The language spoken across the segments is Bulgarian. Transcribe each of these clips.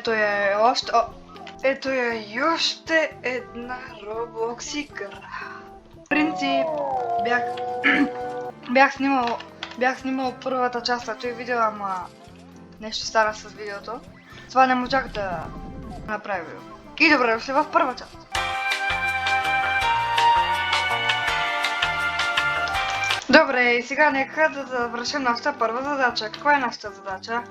Ето е още една Roblox игра. В принцип, бях снимал първата част на този видео, ама нещо стана с видеото. Това не можах да направя. И добре дошли в първа част. Добре, и сега нека да завършим нашата първа задача. Каква е нашата задача?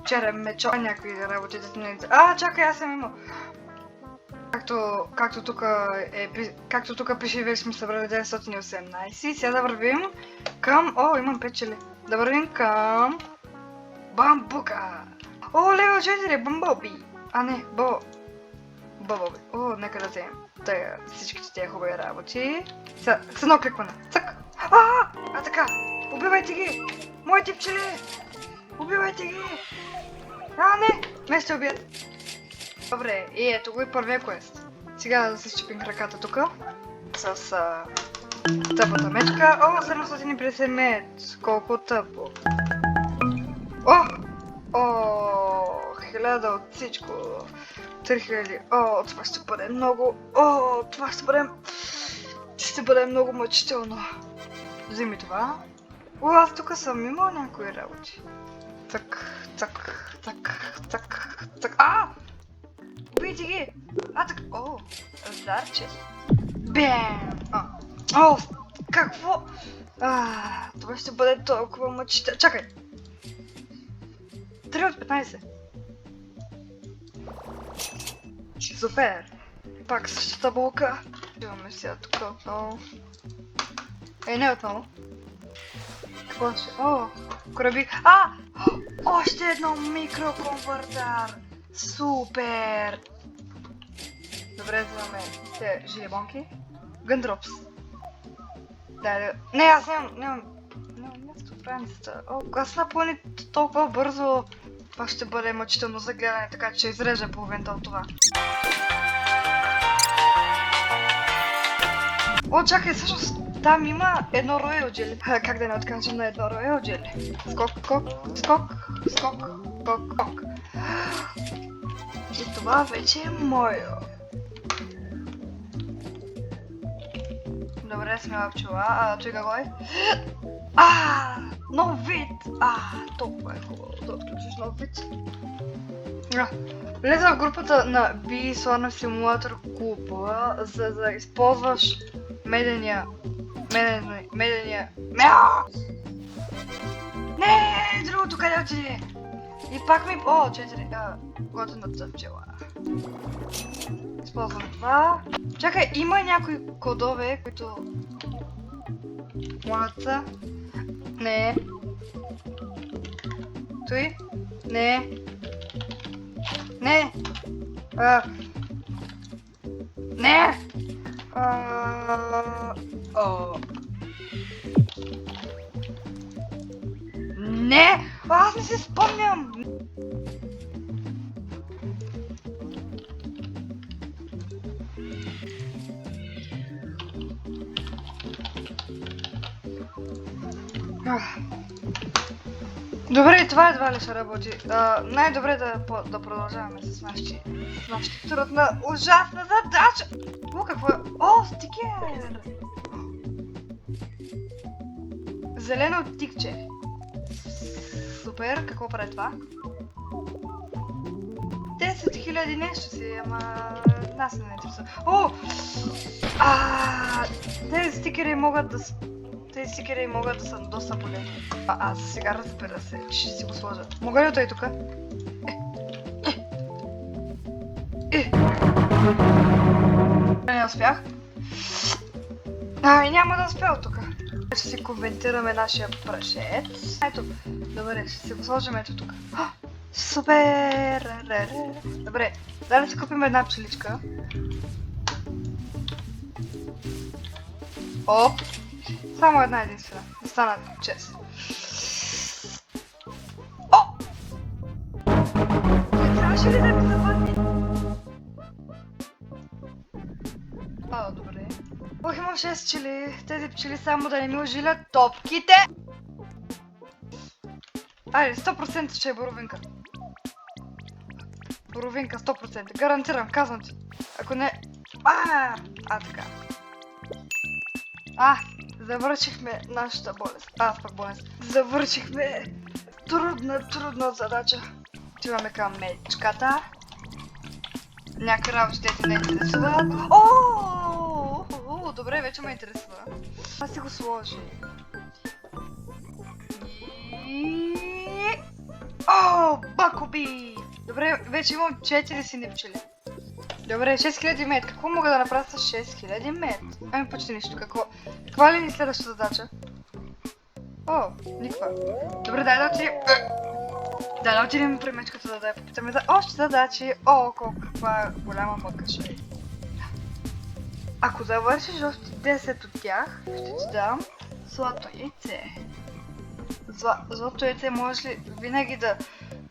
Черен мечо, някакви работи да чакай, аз съм имал. Както тук пише, вече сме събрали 918. Сега да вървим към... имам печели. Да вървим към... Бамбука! Левел 4, Бамбоби! Не, Бамбоби. Нека да вземем всичките тези хубави работи. С едно кликване. Цък! Така! Убивайте ги! Моите пчели! Убивайте ги! Не! Ме ще убият! Добре, и ето го и първия квест. Сега да се щепим краката тук. С тъпата мечка. 750 меч! Колко тъпо! 1000 от всичко. 3000. Това ще бъде много. Това ще бъде много мъчително. Вземи това. Аз тук съм имал някои работи. Так. Убийте ги! Так. Раздарче. Бем! Какво? Това ще бъде толкова мъчително. Чакай! 3 от 15. Супер! Пак същата болка. Имаме сега тук отново. Не отново. Какво ще? Корабик. Още едно микроконвертар! Супер! Добре, вземаме те жилибонки. Гъндропс. Не, аз нямам място в раницата. Аз напълни толкова бързо. Това ще бъде мъчително за гледане, така че изрежа половината от това. Чакай, всъщност там има едно роял джели. Как да не откажем на едно роял джели? Скок. И това вече е мое. Добре, смела пчела. Той какво е? Нов вид! Толкова е хубаво да отключиш нов вид. Влезе в групата на Bee Swarm Simulator клуба, за да използваш медения... Не, другото къде отиде? И пак ми... 4. Готината пчела. Използвам това. Чакай, има някои кодове, които... Моната. Не. Той? Не. Не! Не! Не! Аз не се спомням! Добре, това едва ли ще работи. Най-добре да продължаваме с нашата трудна, ужасна задача! Какво е? Стикер! Зелено тикче. Супер, какво прави това? 10 000 нещо си, ама... Нас не интересува. Тези стикери могат да са доста полезни. Аз сега разбира се, че ще си го сложа. Мога ли да и тук? Не успях. И няма да успя от тук. Ще си конвентираме нашия прашец. Ето, добре, ще си го сложим ето тук. Супер! Добре, да си купим една пчеличка. Само една единствена. Да стана чест. Трябваше ли да ми западне? Добре. Имам 6 пчели. Тези пчели само да не ми ожилят топките. Айде, 100% ще е боровинка. Боровинка 100%. Гарантирам, казвам ти. Ако не... така. Завършихме нашата болест. Пак болест. Завършихме трудна задача. Отиваме към мечката. Някакви работи те не интересуват. Добре, вече ме интересува. Аз си го сложи. Бакоби! Добре, вече имам 4 сини пчели. Добре, 6000 мед. Какво мога да направя с 6000 мед? Ами почти нищо. Каква ли ни следващата задача? Никаква. Добре, дай да отидем при мечката да я попитаме за още задачи. Каква голяма мъка ще е. Ако завършиш още 10 от тях, ще ти дам злато яйце. Злато яйце може ли винаги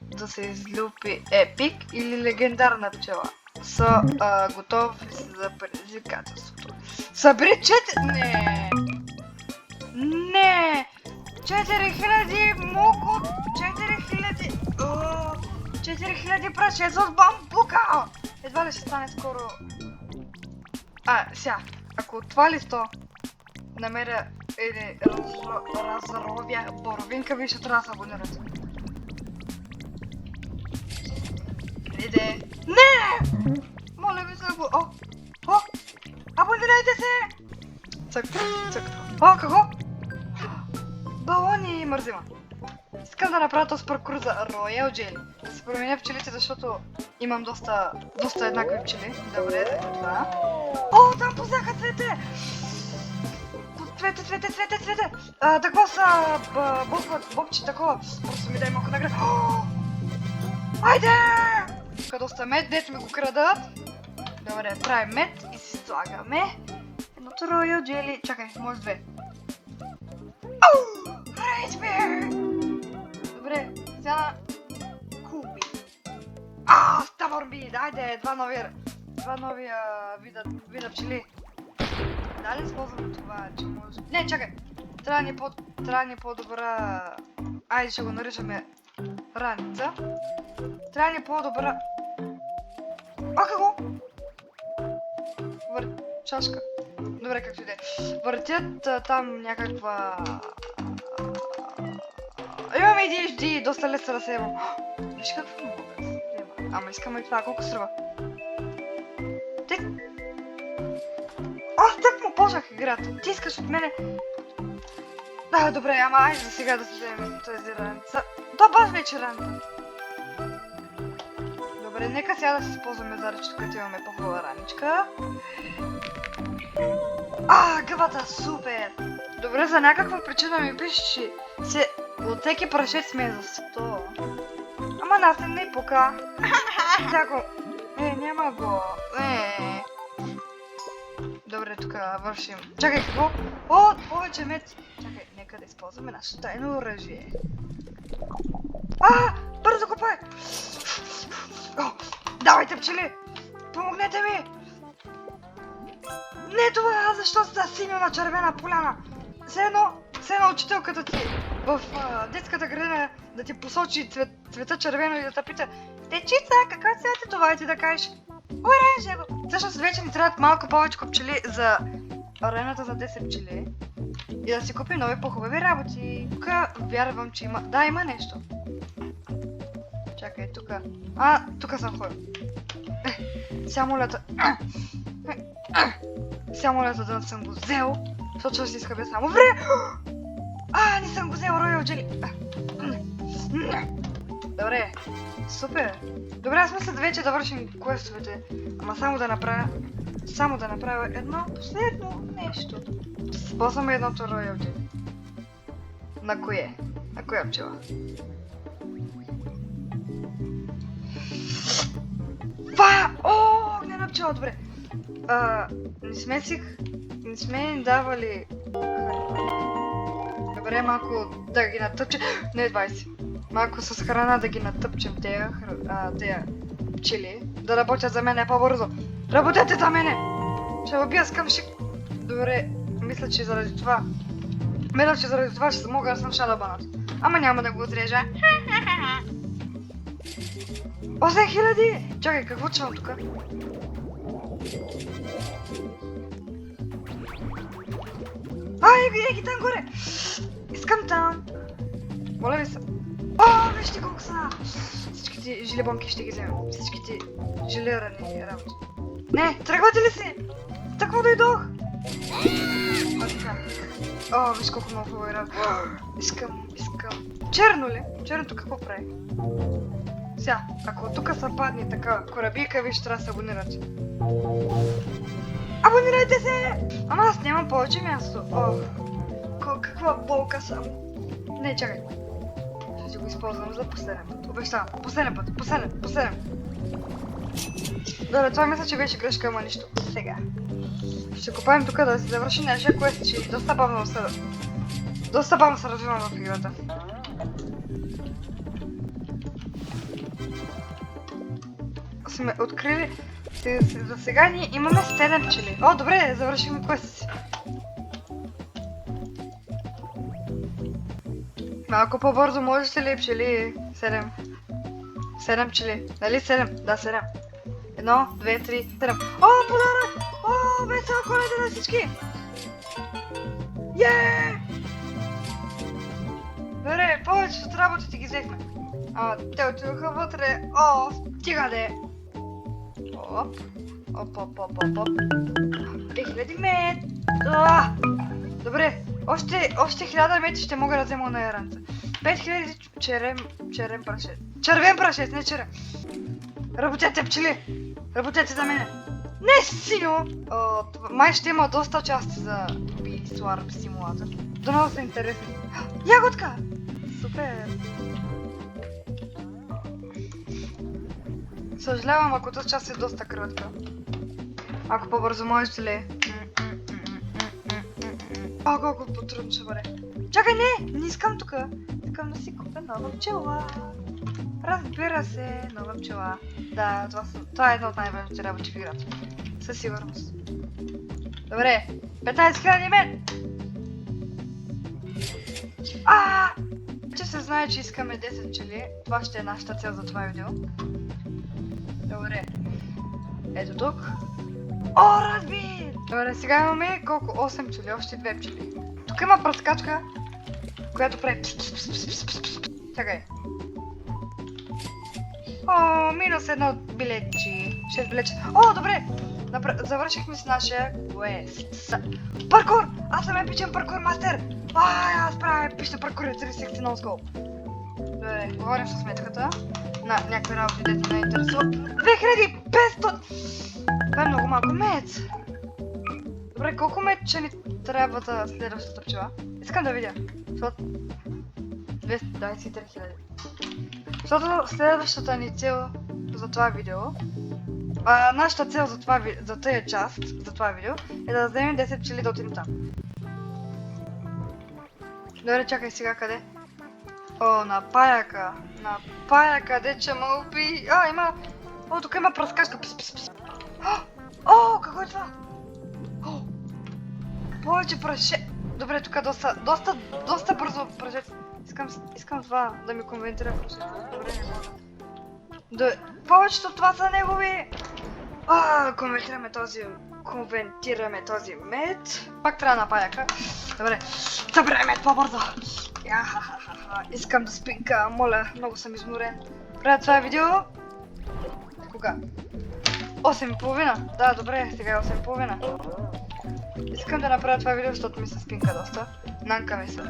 да се излюпи епик или легендарна пчела? Готов ли си за предизвикателството? Събери 4... Не! 4000 муко! 4000 прашец от бамбука! Едва ли ще стане скоро... Сега, ако отвали 100, намеря или разровя боровинка, ви ще трябва да се абонирате. Иде. Не! Моля ви се, абонирайте се! Цък. Какво? Балони мързима. Искам да направя този паркур за Royal Jelly. Да се променя пчелите, защото имам доста еднакви пчели. Добре, това. Там познаха цвете! Цвете! Такова са бобче, такова. Просто ми дай малко награда. Айде! Доста мед, дето ми го крадат. Добре, правим мед и си слагаме едното Royal Jelly. Чакай, може две. Рейсбер! Добре, сега куби. Ставърби! Дайде, два новия вида пчели. Дали използваме това, че може... Не, чакай! Трябва ни по-добра... Айде, ще го наричаме раница. Трябва ни по-добра... Какво? Чашка. Добре, както иде. Въртят там някаква... Имаме ADHD, доста лесно да се имам. Виж какво мога да се има. Ама искаме и това, колко струва? Тък му почнах играта. Ти искаш от мене... Добре, ама айде за сега да се вземем тази раница. Баш вече раница. Добре, нека сега да се използваме за ръчето, като имаме по-хубава раничка. Гъвата, супер! Добре, за някаква причина ми пише, че от всеки прашец сме за 100. Ама нас не пука. Тако. Няма го. Добре, тук вършим. Чакай, какво? Повече мед. Чакай, нека да използваме нашето тайно оръжие. Бързо копай! Давайте, пчели! Помогнете ми! Не това, защо сте синьо на червена поляна? Все едно учителката ти в детската градина да ти посочи цвета червено и да те пита: Дечица, какъв цвет е това? И ти да кажеш: оранжево. Всъщност вече ни трябват малко повече пчели за арената за 10 пчели. И да си купим нови по-хубави работи. Тук вярвам, че има... Да, има нещо. Чакай, тук. Тук съм ходил. Сега моля да не съм го взел, защото ще изхъбя само време. Не съм го взел, Royal Jelly. Добре, супер. Добре, аз мисля вече да вършим квестовете, ама само да направя едно последно нещо. Използваме едното Royal Jelly. На кое? На коя пчела? Огнена пчела, добре. Не сме им давали... Добре, малко да ги натъпчем. Не, 20. Малко с храна да ги натъпчем тея пчели. Да работят за мене по-бързо. Работете за мене! Ще убия с къмшик. Добре, мисля, че заради това ще мога да съм шадобанът. Ама няма да го отрежа. 8000! Чакай, какво чувам тук? Еги там горе! Искам там! Моля ви се. О, вижте колко са! Всичките жилебомки ще ги вземем. Всичките жилирани работи. Не, тръгвате ли си? Такво дойдох! О, виж колко много хубаво работи. Искам. Черно ли? Черното какво прави? Сега, ако тук са падни така корабийка, виж, трябва да се абонирате. Абонирайте се! Ама аз нямам повече място. О, каква болка само. Не, чакай. Ще го използвам за последен път. Обещавам. Последен път. Последен. Добре, това мисля, че беше грешка, ама нищо. Сега. Ще копаем тук да се завърши нашия квест, че доста бавно се развивам в играта. Сме открили. За сега ние имаме 7 пчели. О, добре, завършим квеста си. Малко по-бързо можете ли, пчели? 7. 7 пчели. Нали 7? Да, 7. 1, 2, 3, 7. О, подарък! О, весела Коледа на всички! Добре, повечето от работите ги взехме. Те отидоха вътре. О, стига де! Оп. 3000 метра. Добре, още 1000 метра ще мога да взема на яранца. 5000 червен прашец. Червен прашец, не червен. Работете, пчели! Работете за мене! Не синьо! Май ще има доста части за Bee симулатор. Дано са интересни. Ягодка! Супер! Съжалявам, ако тази част е доста кратка. Ако по-бързо можете ли? О, колко по-трудно ще бъде. Чакай, не искам тук. Искам да си купя нова пчела. Разбира се, нова пчела. Да, това е една от най-важните работи в играта. Със сигурност. Добре, 15 000 мен! Че се знае, че искаме 10 пчели. Това ще е нашата цел за това видео. Добре. Ето тук. О, разбит! Добре, сега имаме колко? 8 пчели, още 2 пчели. Тук има пръскачка, която прави Чакай. О, минус едно билетче. 6 билетче. О, добре! Завършихме с нашия квест. Паркур! Аз съм епичен паркур мастер! Аз правя епична паркур 360 ноускоп. Добре, говорим с сметката. На някакви работи, дете ме интересува. 2500! Това е много малко мед. Добре, колко мед ще ни трябва да следващата пчела? Искам да видя. Защото 223 000. Защото следващата ни цел за това видео, нашата цел за тази част, за това видео, е да вземем 10 пчели да отидем там. Добре, чакай сега къде? О, на паяка. На паяка, дече ме уби. Има... О, тук има пръскачка. О, какво е това? Повече праше... Добре, тук доста бързо прашец. Искам това да ми конвентира прашец. Добре, не мога. Повечето от това са негови. Конвентираме този мед. Пак трябва на паяка. Добре, събирай мед по-бързо. Искам да спинка, моля, много съм изморен. Правя това видео. Кога? 8:30. Да, добре, сега е 8:30. Искам да направя това видео, защото ми се спинка доста. Нанка ми се.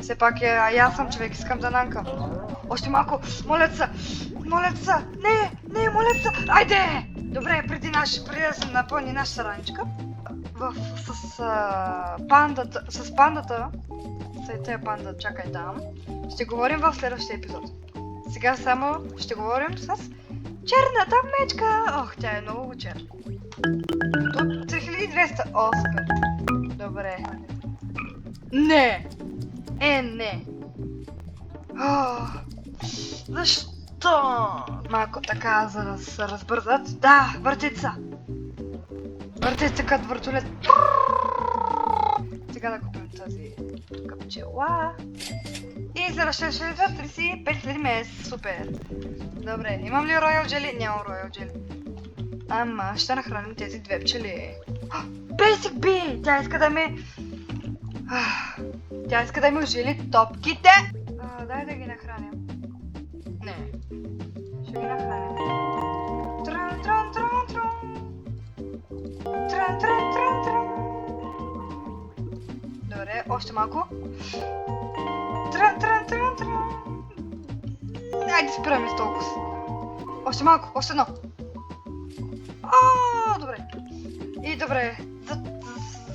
Все пак аз съм човек, искам да нанкам. Още малко, моля се! Не, моля се! Айде! Добре, преди да се напълни нашата раничка. С пандата, тези панда, чакай там, ще говорим в следващия епизод. Сега само ще говорим с черната мечка. Ох, тя е много черна. До 3200. О, супер. Добре. Не! Не! Защо? Малко така, за да се разбързат. Да, въртица! Въртица като въртолет. Сега да купим тази тук пчела. И следващия ще за 35 следи месец. Супер. Добре, имам ли роял джели? Нямам роял джели. Ама ще нахраним тези две пчели. Basic B! Тя иска да ми... Тя иска да ми ожили топките! Дай да ги нахраним. Не. Ще ги нахраним. Тран, тран, тран, тран. Тран, тран, тран, тран. Добре, още малко. Тран, тран, тран, тран. Айде спираме с толкова. Още малко, още едно. Добре. И добре,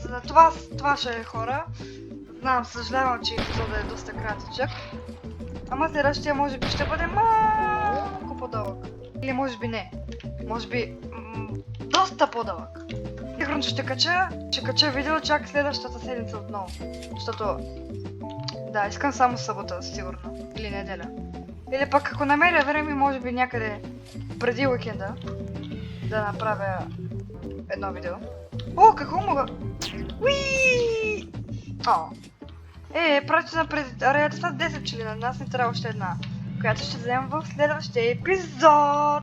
за това ще е хора. Знам, съжалявам, че епизодът е доста кратичък. Ама следващия може би ще бъде малко по-дълъг. Или може би не. Може би доста по-дълъг. Сигурно ще кача видео чак следващата седмица отново. Защото... Да, искам само събота, сигурно. Или неделя. Или пък ако намеря време, може би някъде преди уикенда да направя едно видео. О, какво мога? Уиii! Прати на ареята 10 пчели, на нас не трябва още една, която ще вземем в следващия епизод.